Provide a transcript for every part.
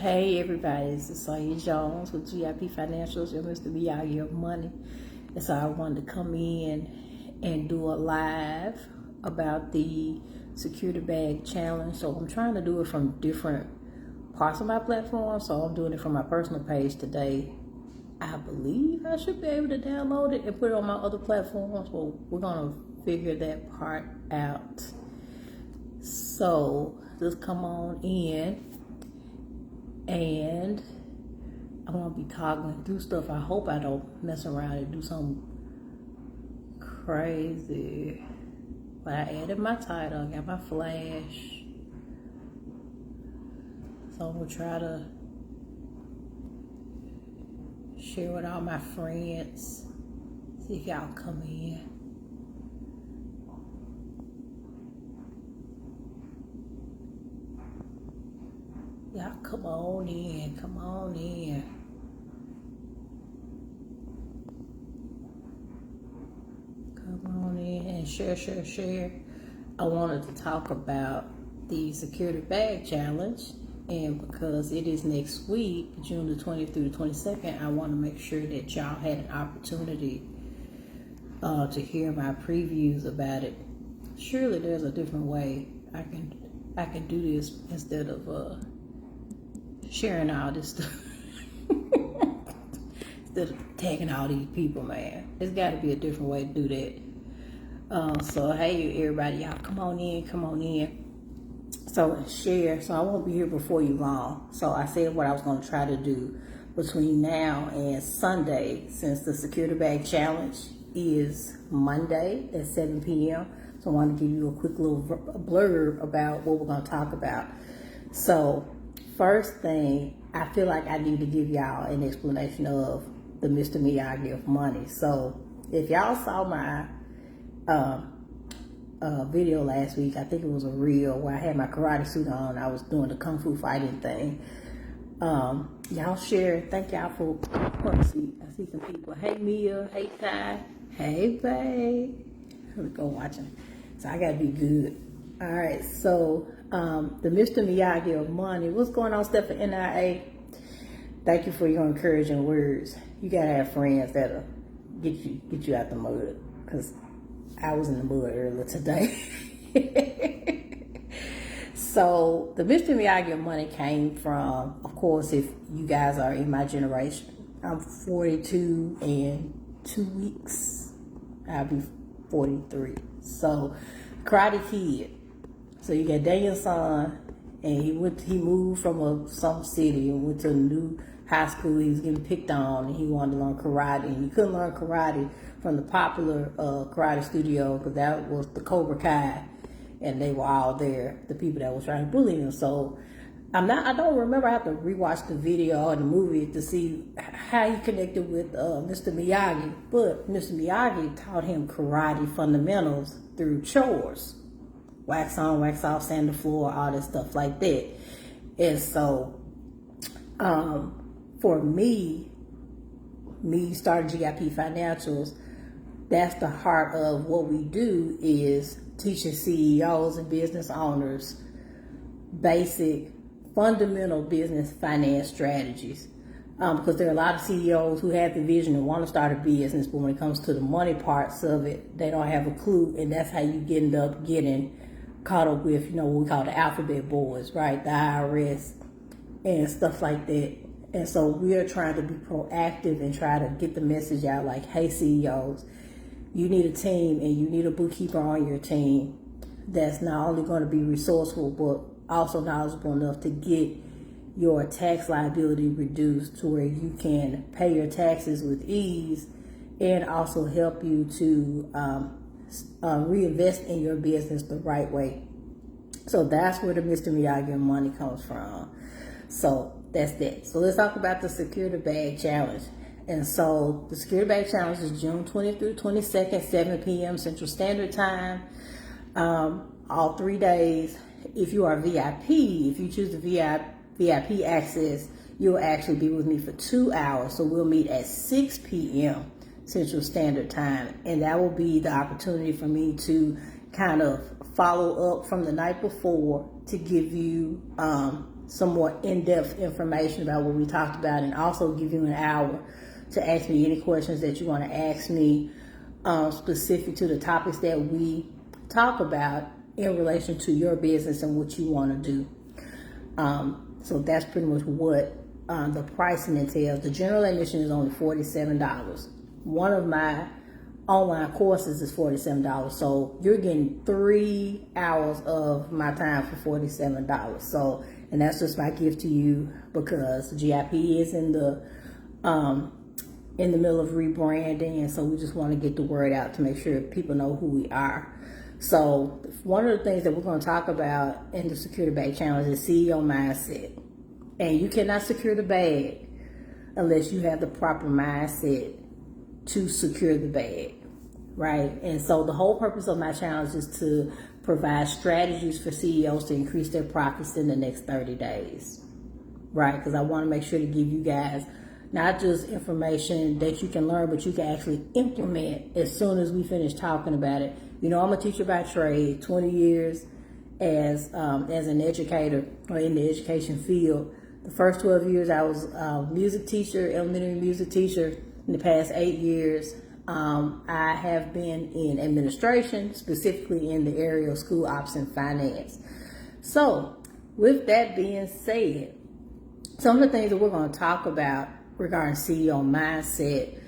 Hey everybody, this is Sonya Jones with GIP Financials, your Mr. Miyagi of Money. And so I wanted to come in and do a live about the Security Bag Challenge. So I'm trying to do it from different parts of my platform. So I'm doing it from my personal page today. I believe I should be able to download it and put it on my other platforms. Well, we're going to figure that part out. So just come on in. And I'm going to be toggling through stuff. I hope I don't mess around and do something crazy. But I added my title, I got my flash. So I'm going to try to share with all my friends. See if y'all come in. Y'all come on in, come on in. Come on in and share. I wanted to talk about the Security Bag Challenge, and because it is next week, June the 20th through the 22nd, I want to make sure that y'all had an opportunity to hear my previews about it. Surely there's a different way I can do this instead of sharing all this stuff. Instead of tagging all these people, man. There's got to be a different way to do that. So, hey, everybody, y'all, come on in. So, share. So, I won't be here before you long. So, I said what I was going to try to do between now and Sunday, since the Security Bag Challenge is Monday at 7 p.m. So, I want to give you a quick little blurb about what we're going to talk about. So, first thing, I feel like I need to give y'all an explanation of the Mr. Miyagi of Money. So if y'all saw my video last week, I think it was a reel where I had my karate suit on. I was doing the kung fu fighting thing. Y'all share. Thank y'all for. I see some people. Hey Mia. Hey Ty. Hey babe. Let me go watching. So I gotta be good. All right, so the Mr. Miyagi of Money. What's going on, Steph, NIA? Thank you for your encouraging words. You gotta have friends that'll get you out the mud, because I was in the mud earlier today. So the Mr. Miyagi of Money came from, of course, if you guys are in my generation, I'm 42 in 2 weeks. I'll be 43. So Karate Kid. So you got Daniel's son, and he moved from some city and went to a new high school. He was getting picked on, and he wanted to learn karate, and he couldn't learn karate from the popular karate studio, because that was the Cobra Kai, and they were all there, the people that were trying to bully him. So I don't remember. I have to rewatch the video or the movie to see how he connected with Mr. Miyagi. But Mr. Miyagi taught him karate fundamentals through chores. Wax on, wax off, sand the floor, all that stuff like that. And so, for me starting GIP Financials, that's the heart of what we do, is teaching CEOs and business owners basic, fundamental business finance strategies. Because there are a lot of CEOs who have the vision and want to start a business, but when it comes to the money parts of it, they don't have a clue, and that's how you end up getting caught up with, what we call the alphabet boys, right? The IRS and stuff like that. And so we are trying to be proactive and try to get the message out, like, hey, CEOs, you need a team, and you need a bookkeeper on your team that's not only going to be resourceful, but also knowledgeable enough to get your tax liability reduced to where you can pay your taxes with ease, and also help you to reinvest in your business the right way. So that's where the Mr. Miyagi of Money comes from. So that's that. So let's talk about the Security Bag Challenge. And so the Security Bag Challenge is June 20th through 22nd, 7 p.m. Central Standard Time. All 3 days. If you are VIP, if you choose the VIP access, you'll actually be with me for 2 hours. So we'll meet at 6 p.m. Central Standard Time, and that will be the opportunity for me to kind of follow up from the night before to give you some more in-depth information about what we talked about, and also give you an hour to ask me any questions that you want to ask me specific to the topics that we talk about in relation to your business and what you want to do. So that's pretty much what the pricing entails. The general admission is only $47. One of my online courses is $47. So you're getting 3 hours of my time for $47. So, and that's just my gift to you, because GIP is in the middle of rebranding, and so we just want to get the word out to make sure people know who we are. So one of the things that we're going to talk about in the Secure the Bag Challenge is CEO mindset. And you cannot secure the bag unless you have the proper mindset to secure the bag, right? And so the whole purpose of my challenge is to provide strategies for CEOs to increase their profits in the next 30 days, right? Because I want to make sure to give you guys not just information that you can learn, but you can actually implement as soon as we finish talking about it. You know, I'm a teacher by trade, 20 years as an educator or in the education field. The first 12 years I was a music teacher, elementary music teacher. In the past 8 years, I have been in administration, specifically in the area of school ops and finance. So with that being said, some of the things that we're going to talk about regarding CEO mindset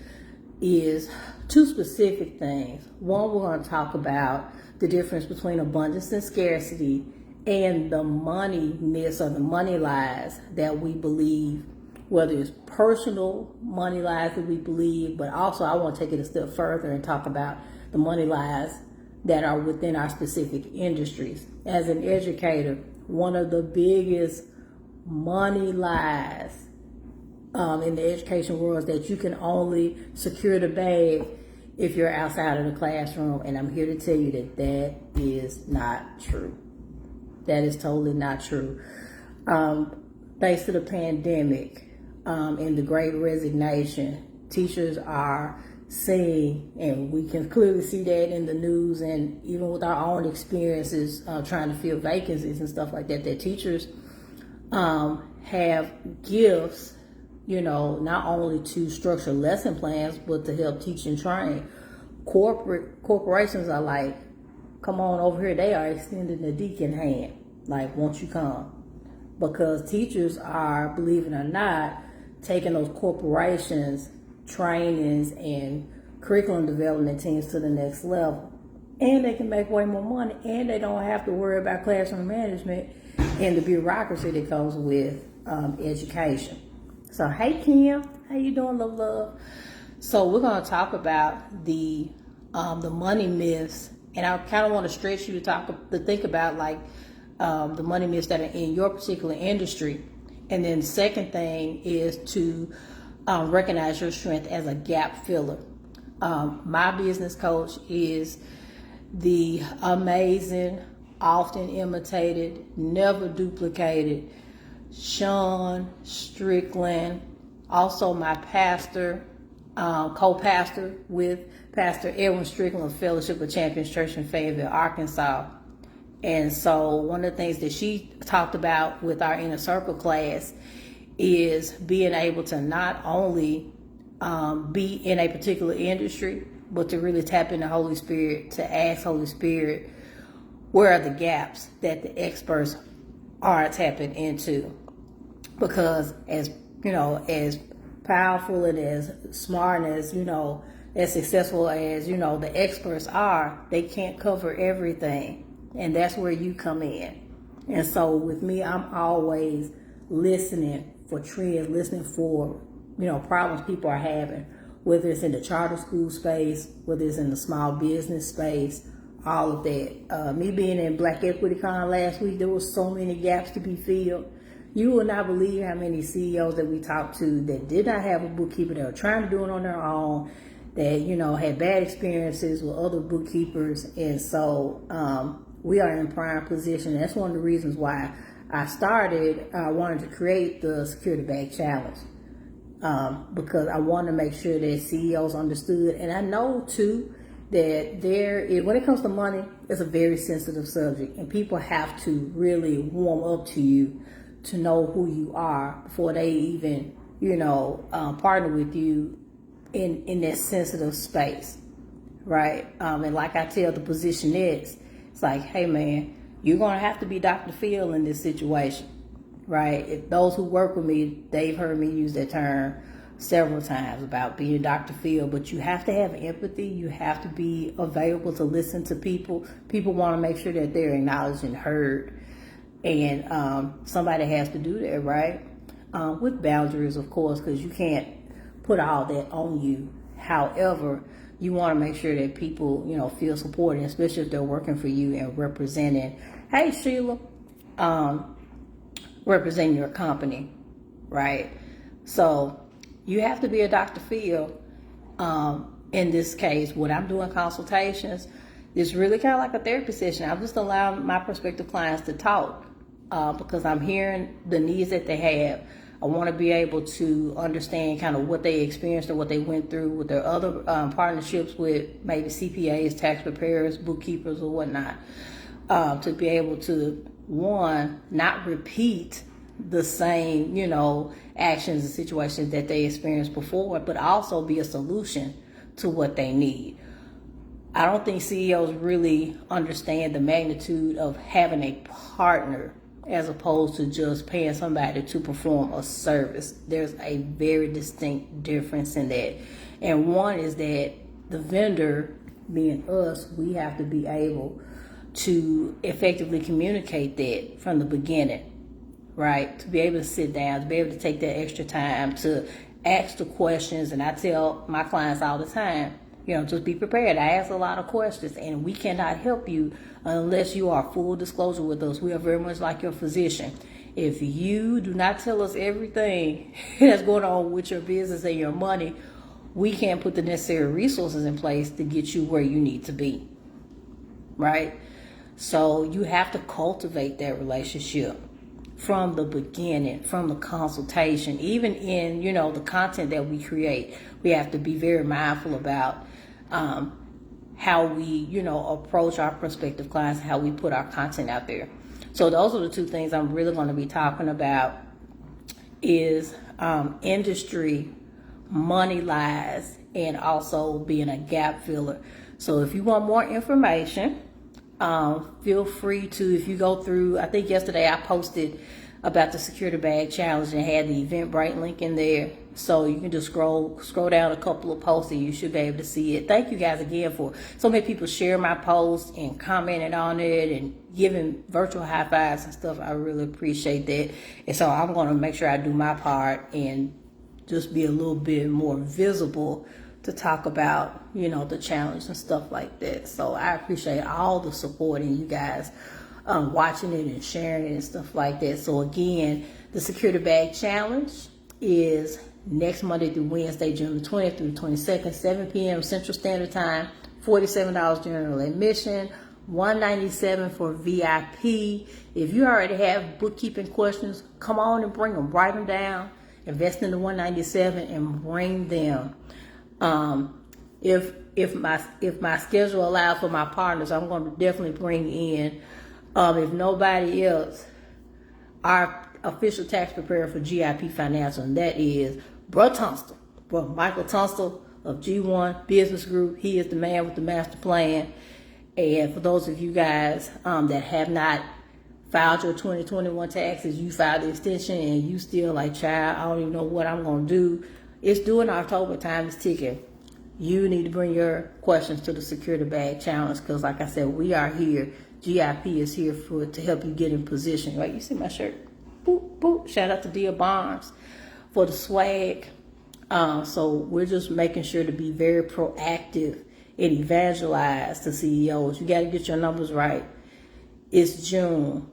is 2 specific things. One, we're going to talk about the difference between abundance and scarcity and the money myths or the money lies that we believe, whether it's personal money lies that we believe, but also I want to take it a step further and talk about the money lies that are within our specific industries. As an educator, one of the biggest money lies in the education world is that you can only secure the bag if you're outside of the classroom, and I'm here to tell you that that is not true. That is totally not true. Thanks to the pandemic and the Great Resignation, teachers are seeing, and we can clearly see that in the news and even with our own experiences trying to fill vacancies and stuff like that, that teachers have gifts, you know, not only to structure lesson plans, but to help teach and train. Corporations are like, come on over here. They are extending the deacon hand. Like, won't you come? Because teachers are, believe it or not, taking those corporations, trainings, and curriculum development teams to the next level. And they can make way more money, and they don't have to worry about classroom management and the bureaucracy that comes with education. So, hey Kim, how you doing, love? So we're going to talk about the money myths, and I kind of want to stretch you to think about like the money myths that are in your particular industry. And then the second thing is to recognize your strength as a gap filler. My business coach is the amazing, often imitated, never duplicated Sean Strickland, also my pastor, co-pastor with Pastor Edwin Strickland of Fellowship of Champions Church in Fayetteville, Arkansas. And so one of the things that she talked about with our Inner Circle class is being able to not only be in a particular industry, but to really tap into Holy Spirit, to ask Holy Spirit, where are the gaps that the experts are tapping into? Because as, you know, as powerful and as smart and as, you know, as successful as, you know, the experts are, they can't cover everything. And that's where you come in. And so with me, I'm always listening for trends, listening for, you know, problems people are having, whether it's in the charter school space, whether it's in the small business space, all of that. Me being in Black Equity Con last week, there were so many gaps to be filled. You will not believe how many CEOs that we talked to that did not have a bookkeeper, that were trying to do it on their own, that, you know, had bad experiences with other bookkeepers. And so we are in prime position. That's one of the reasons why I wanted to create the Secure the Bag Challenge, because I want to make sure that CEOs understood. And I know too that when it comes to money, it's a very sensitive subject, and people have to really warm up to you to know who you are before they even, partner with you in that sensitive space, right? And like I tell the position it's like, hey man, you're going to have to be Dr. Phil in this situation, right? If those who work with me, they've heard me use that term several times about being Dr. Phil, but you have to have empathy. You have to be available to listen to people. People want to make sure that they're acknowledged and heard. And somebody has to do that, right? With boundaries, of course, because you can't put all that on you. However, you want to make sure that people, feel supported, especially if they're working for you and representing, hey, Sheila, representing your company, right? So you have to be a Dr. Phil. In this case, when I'm doing consultations, it's really kind of like a therapy session. I'm just allowing my prospective clients to talk because I'm hearing the needs that they have. I want to be able to understand kind of what they experienced or what they went through with their other partnerships with maybe CPAs, tax preparers, bookkeepers, or whatnot, to be able to, one, not repeat the same, actions and situations that they experienced before, but also be a solution to what they need. I don't think CEOs really understand the magnitude of having a partner as opposed to just paying somebody to perform a service. There's a very distinct difference in that. And one is that the vendor, being us, we have to be able to effectively communicate that from the beginning, right? To be able to sit down, to be able to take that extra time to ask the questions. And I tell my clients all the time, just be prepared. I ask a lot of questions, and we cannot help you unless you are full disclosure with us. We are very much like your physician. If you do not tell us everything that's going on with your business and your money, we can't put the necessary resources in place to get you where you need to be, right? So you have to cultivate that relationship from the beginning, from the consultation. Even in, the content that we create, we have to be very mindful about how we, approach our prospective clients, how we put our content out there. So those are the two things I'm really going to be talking about is industry, money lies, and also being a gap filler. So if you want more information, feel free to, if you go through, I think yesterday I posted about the Security Bag Challenge and had the Eventbrite link in there. So you can just scroll down a couple of posts and you should be able to see it. Thank you guys again for so many people share my posts and commenting on it and giving virtual high fives and stuff. I really appreciate that. And so I'm going to make sure I do my part and just be a little bit more visible to talk about, the challenge and stuff like that. So I appreciate all the support and you guys watching it and sharing it and stuff like that. So again, the Security Bag Challenge is next Monday through Wednesday, June the 20th through the 22nd, 7 p.m. Central Standard Time, $47 general admission, $197 for VIP. If you already have bookkeeping questions, come on and bring them. Write them down, invest in the $197 and bring them. If my schedule allows for my partners, I'm going to definitely bring in, if nobody else, our official tax preparer for GIP Financial, and that is Bro Tunstall, Michael Tunstall of G1 Business Group. He is the man with the master plan. And for those of you guys that have not filed your 2021 taxes, you filed the extension and you still like, child, I don't even know what I'm going to do. It's due in October, time is ticking. You need to bring your questions to the Security Bag Challenge because, like I said, we are here. GIP is here to help you get in position. Right? You see my shirt? Boop, boop. Shout out to Dia Barnes for the swag. So we're just making sure to be very proactive and evangelize to CEOs. You got to get your numbers right. It's June.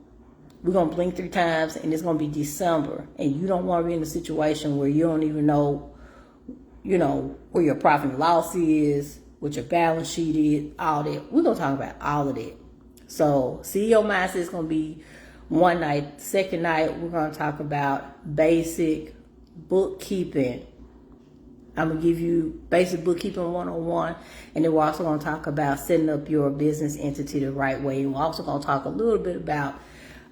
We're going to blink 3 times and it's going to be December. And you don't want to be in a situation where you don't even know, where your profit and loss is, what your balance sheet is, all that. We're going to talk about all of that. So CEO Mindset is going to be one night. Second night, we're going to talk about basic bookkeeping. I'm going to give you basic bookkeeping 101. And then we're also going to talk about setting up your business entity the right way. And we're also going to talk a little bit about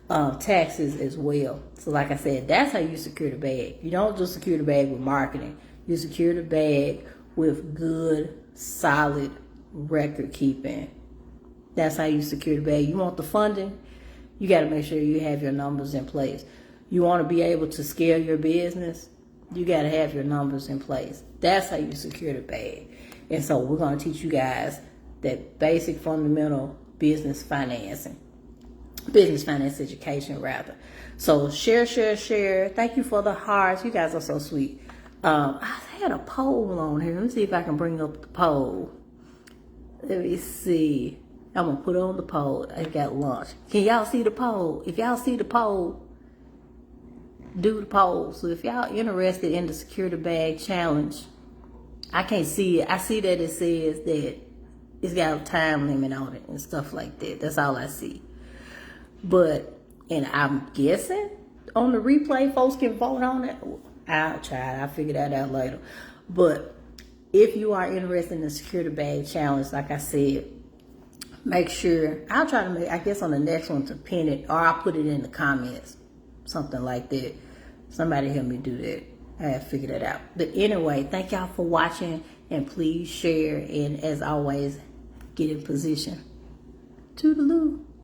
taxes as well. So like I said, that's how you secure the bag. You don't just secure the bag with marketing. You secure the bag with good, solid record keeping. That's how you secure the bag. You want the funding? You got to make sure you have your numbers in place. You want to be able to scale your business? You got to have your numbers in place. That's how you secure the bag. And so we're going to teach you guys that basic fundamental business finance education rather. So share. Thank you for the hearts. You guys are so sweet. I had a poll on here. Let me see if I can bring up the poll. Let me see. I'm going to put on the poll. I got lunch. Can y'all see the poll? If y'all see the poll, do the poll. So if y'all interested in the Secure the Bag Challenge, I can't see it. I see that it says that it's got a time limit on it and stuff like that. That's all I see. But, and I'm guessing on the replay, folks can vote on it. I'll try it. I'll figure that out later. But if you are interested in the Secure the Bag Challenge, like I said, make sure, I'll try to make, I guess on the next one to pin it, or I'll put it in the comments, something like that. Somebody help me do that. I have to figure that out. But anyway, thank y'all for watching, and please share, and as always, get in position. Toodaloo.